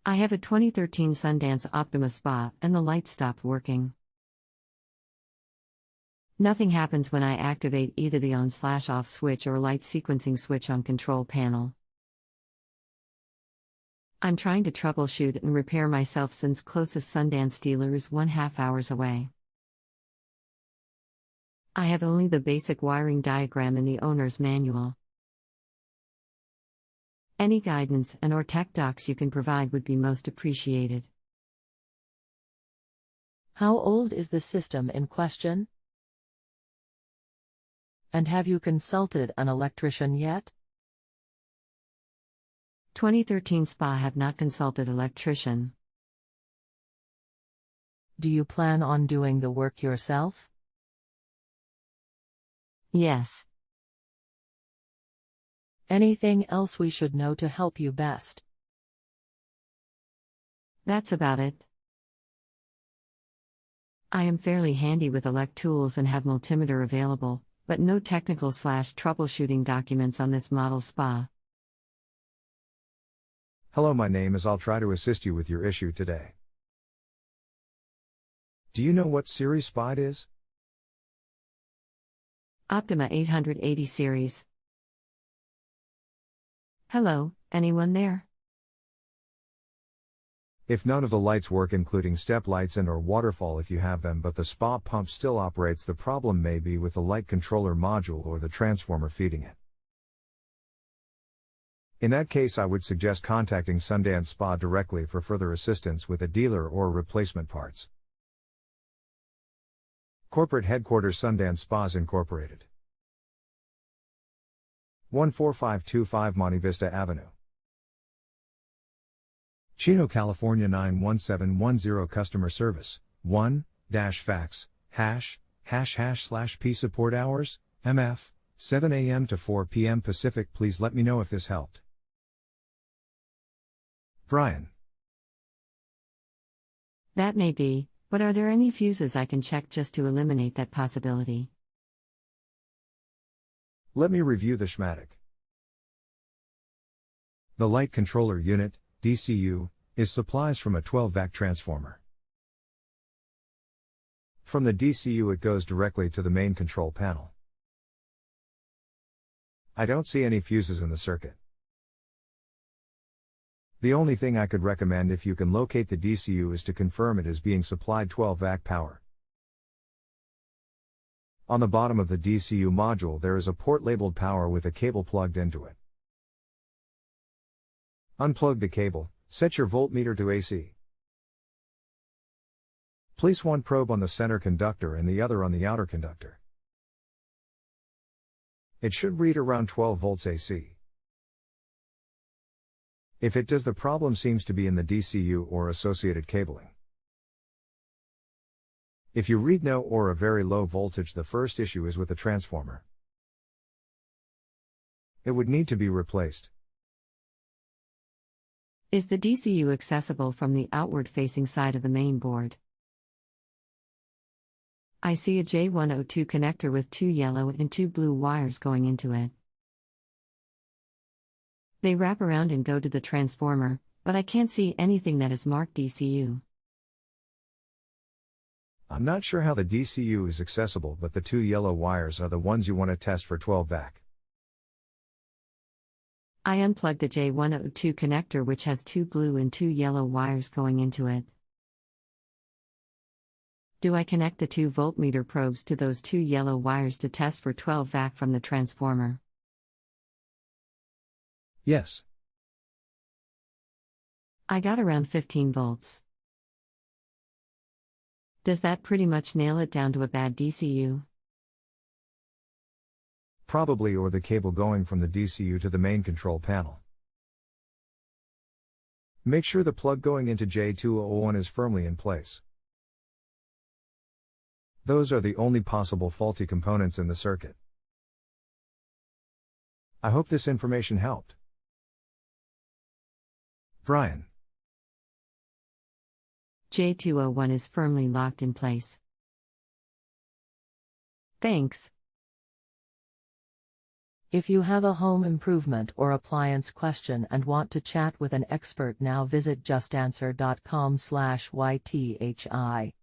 I have a 2013 Sundance Optima Spa and the light stopped working. Nothing happens when I activate either the on/off switch or light sequencing switch on control panel. I'm trying to troubleshoot and repair myself since closest Sundance dealer is 1/2 hours away. I have only the basic wiring diagram in the owner's manual. Any guidance and/or tech docs you can provide would be most appreciated. How old is the system in question? And have you consulted an electrician yet? 2013 spa, have not consulted electrician. Do you plan on doing the work yourself? Yes. Anything else we should know to help you best? That's about it. I am fairly handy with elect tools and have multimeter available, but no technical/troubleshooting documents on this model spa. Hello, my name is. I'll try to assist you with your issue today. Do you know what series spa it is? Optima 880 series. Hello, anyone there? If none of the lights work, including step lights and/or waterfall if you have them, but the spa pump still operates, the problem may be with the light controller module or the transformer feeding it. In that case, I would suggest contacting Sundance Spa directly for further assistance with a dealer or replacement parts. Corporate Headquarters, Sundance Spas Incorporated, 14525 Monte Vista Avenue, Chino, California 91710. Customer service, 1-fax, #/P support hours, MF, 7 a.m. to 4 p.m. Pacific. Please let me know if this helped. Brian. That may be, but are there any fuses I can check just to eliminate that possibility? Let me review the schematic. The light controller unit, DCU, is supplies from a 12-vac transformer. From the DCU it goes directly to the main control panel. I don't see any fuses in the circuit. The only thing I could recommend if you can locate the DCU is to confirm it is being supplied 12-vac power. On the bottom of the DCU module there is a port labeled power with a cable plugged into it. Unplug the cable, set your voltmeter to AC. Place one probe on the center conductor and the other on the outer conductor. It should read around 12 volts AC. If it does, the problem seems to be in the DCU or associated cabling. If you read no or a very low voltage, the first issue is with the transformer. It would need to be replaced. Is the DCU accessible from the outward-facing side of the main board? I see a J102 connector with 2 yellow and 2 blue wires going into it. They wrap around and go to the transformer, but I can't see anything that is marked DCU. I'm not sure how the DCU is accessible, but the 2 yellow wires are the ones you want to test for 12-vac. I unplugged the J102 connector, which has 2 blue and 2 yellow wires going into it. Do I connect the 2 voltmeter probes to those 2 yellow wires to test for 12-vac from the transformer? Yes. I got around 15 volts. Does that pretty much nail it down to a bad DCU? Probably, or the cable going from the DCU to the main control panel. Make sure the plug going into J201 is firmly in place. Those are the only possible faulty components in the circuit. I hope this information helped. Brian. J201 is firmly locked in place. Thanks. If you have a home improvement or appliance question and want to chat with an expert now, visit justanswer.com/ythi.